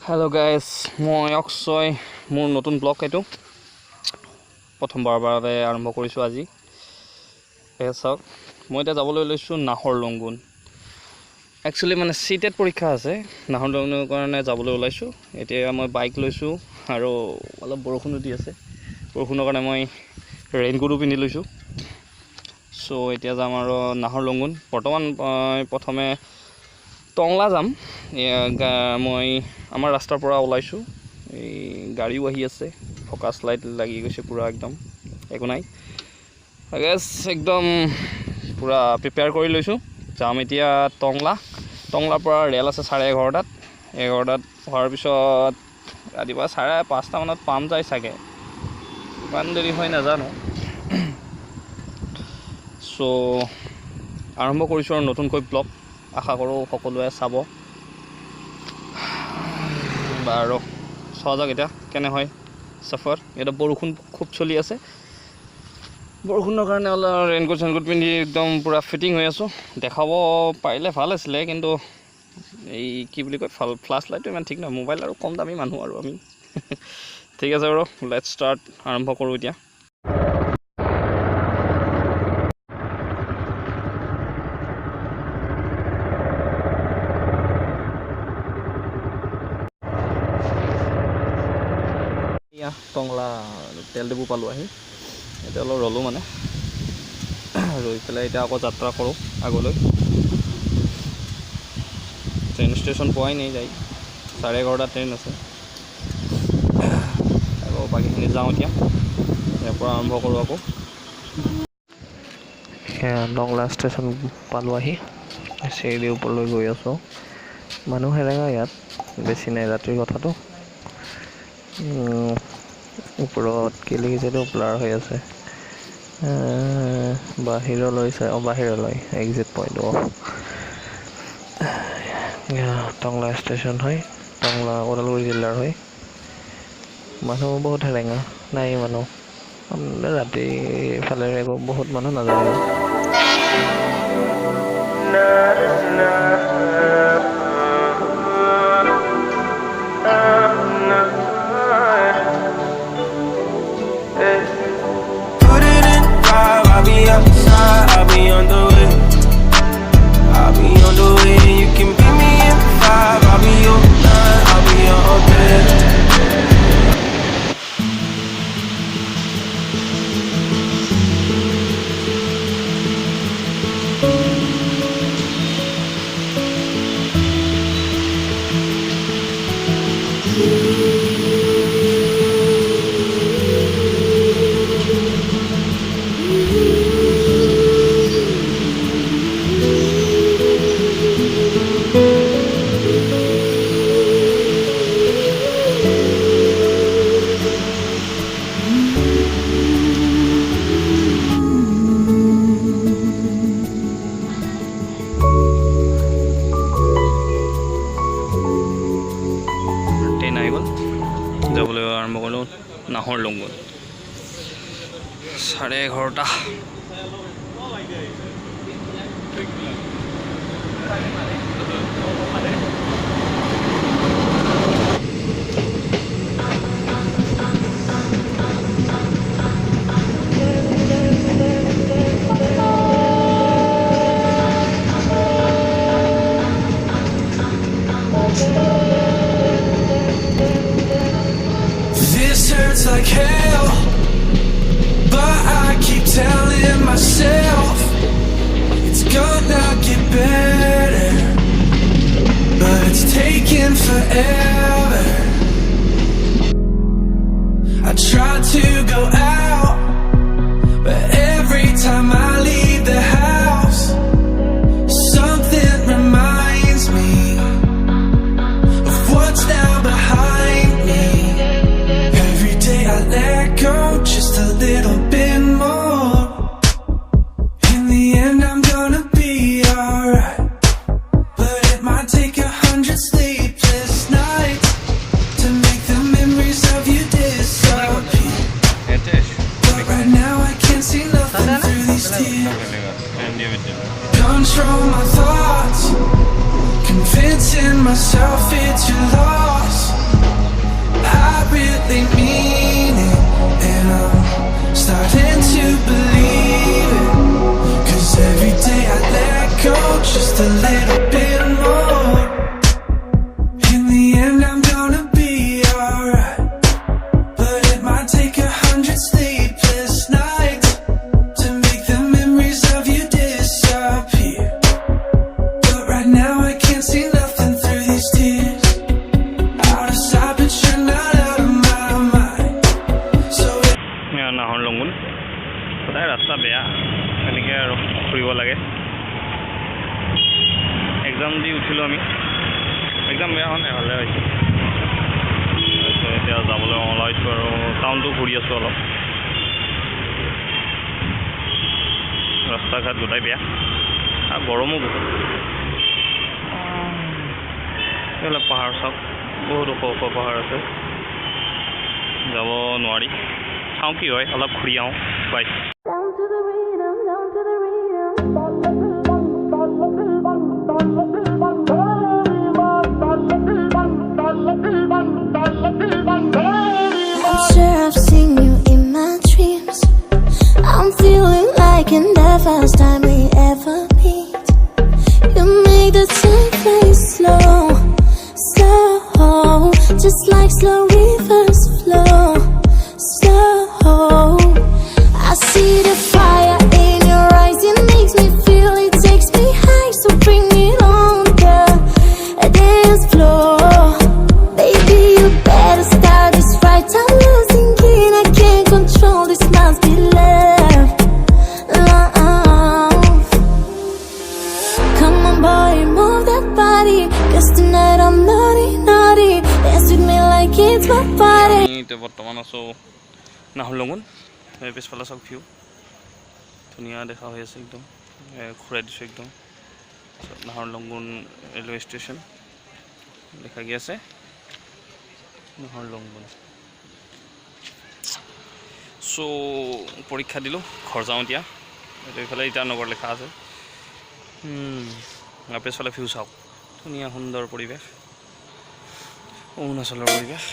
Hello guys, মই অক্ষয় মোৰ নতুন ব্লগ এটো প্ৰথমবাৰৰ বাবে আৰম্ভ কৰিছো আজি এছক মই এটা যাবলৈ লৈছো নাহৰলগুন একচুয়ালি মানে সিটেট পৰীক্ষা আছে নাহৰলগুনৰ কাৰণে যাবলৈ ওলাইছো এতিয়া মই বাইক লৈছো আৰু অলপ বৰষুণ দি আছে বৰষুণৰ কাৰণে মই ৰেইনকোটো পিন্ধি লৈছো সো এতিয়া যাম আৰু নাহৰলগুন বৰ্তমান প্ৰথমে টংলা যাম মই আমাৰ ৰাস্তাৰ পৰা ওলাইছো এই গাড়ীও আহি আছে ফকাস লাইট লাগি গৈছে পুৰা একদম একো নাই গাইস একদম পুৰা প্ৰিপেয়াৰ কৰি লৈছো যাম এতিয়া টংলাৰ পৰা ৰেল আছে 11:30 হোৱাৰ পিছত ৰাতিপুৱা 5:30 মানত পাম যায় চাগে ইমান দেৰি হয় নাজানো সো আৰম্ভ কৰিছো আৰু নতুনকৈ ব্লগ আশা কৰো সকলোৱে চাব বাৰু সহজক এটা কেনে হয় সফৰ এটা বৰষুণ খুব চলি আছে বৰষুণৰ কাৰণে অলপ ৰেইনকোট পিন্ধি একদম পুৰা ফিটিং হৈ আছো দেখাব পাৰিলে ভাল আছিল কিন্তু এই কি বুলি কয় ফ্লাশ লাইটটো ইমান ঠিক নহয় মোবাইল আৰু কম দামী মানুহ আৰু আমি ঠিক আছে বাৰু লেটস ষ্টাৰ্ট আৰম্ভ কৰো এতিয়া টংলা তেল ডিপু পালো আহি এটা অলপ ৰলো মানে ৰৈ পেলাই এতিয়া আকৌ যাত্ৰা কৰোঁ আগলৈ ট্ৰেইন ষ্টেচন পোৱাই নাই যাই 11:30 ট্ৰেইন আছে আকৌ বাকীখিনি যাওঁ এতিয়া ইয়াৰ পৰা আৰম্ভ কৰোঁ আকৌ টংলা ষ্টেচন পালো আহি চিৰিৰ ওপৰলৈ গৈ আছোঁ মানুহ হেৰেঙা ইয়াত বেছি নাই ৰাতিৰ কথাটো ওপৰত কি লিখিছে ব্লাৰ হৈ আছে বাহিৰলৈ এক্সিট পইণ্ট টংলা ষ্টেচন হয় টংলা ওদালগুৰি জিলাৰ হয় মানুহ বহুত হেৰেঙা নাই মানুহ ৰাতি ফালে বহুত মানুহ নাযায় I'll be on the way. You can beat me in 5. I'll be on 9. I'll be all day. যাবলৈ আৰম্ভ কৰিলোঁ Naharlagun 11:30 Hurts like hell, but I keep telling myself it's gonna get better, but it's taking forever. I try to go out, but every time I leave the house something reminds me of what's now behind me. I let go just a little bit more. In the end I'm gonna be alright, but it might take 100 sleepless nights to make the memories of you disappear. But right now I can't see nothing through these tears. Control my thoughts, convincing myself it's your loss. really mean it, and I'm starting to believe it. 'Cause every day I let go just a little bit more. In the end I'm gonna be alright, but it might take 100 sleepless nights to make the memories of you disappear. But right now I can't see nothing through these tears. Out of sight but you're not out of my mind. So Naharlogun সদায় ৰাস্তা বেয়া এনেকৈ আৰু ফুৰিব লাগে exam দি উঠিলোঁ আমি exam বেয়া হোৱা নাই ভালে হৈছে তাৰপিছত এতিয়া যাবলৈ ওলাইছোঁ আৰু টাউনটো ঘূৰি আছোঁ অলপ ৰাস্তা ঘাট গোটাই বেয়া আৰু গৰমো বহুত এইফালে পাহাৰ চাওক বহুত ওখ ওখ পাহাৰ আছে যাব নোৱাৰি চাওঁ কি হয় অলপ ঘূৰি আহোঁ by Down to the rhythm, down to the rhythm. I'm sure I've seen you in my dreams. I'm feeling like in the first time we ever meet. You make the time fly slow, slow, just like slow rivers flow, slow. I see the fire in your eyes, it makes me feel, it takes me high, so bring it on the dance floor. Baby, you better start this right, I'm losing it, I can't control, this must be love, love. Come on boy, move that body, 'cause tonight I'm naughty, naughty, dance with me like it's my party. এতিয়া বৰ্তমান আছোঁ নাহৰলগুন পিছফালে চাওক view ধুনীয়া দেখা হৈ আছে একদম ঘূৰাই দিছোঁ একদম নাহৰলগুন ৰেলৱে ষ্টেচন দেখা গৈ আছে নাহৰলগুন চ' পৰীক্ষা দিলোঁ ঘৰ যাওঁ এতিয়া এইফালে ইটানগৰ লিখা আছে পিছফালে ভিউ চাওক ধুনীয়া সুন্দৰ পৰিৱেশ অৰুণাচলৰ পৰিৱেশ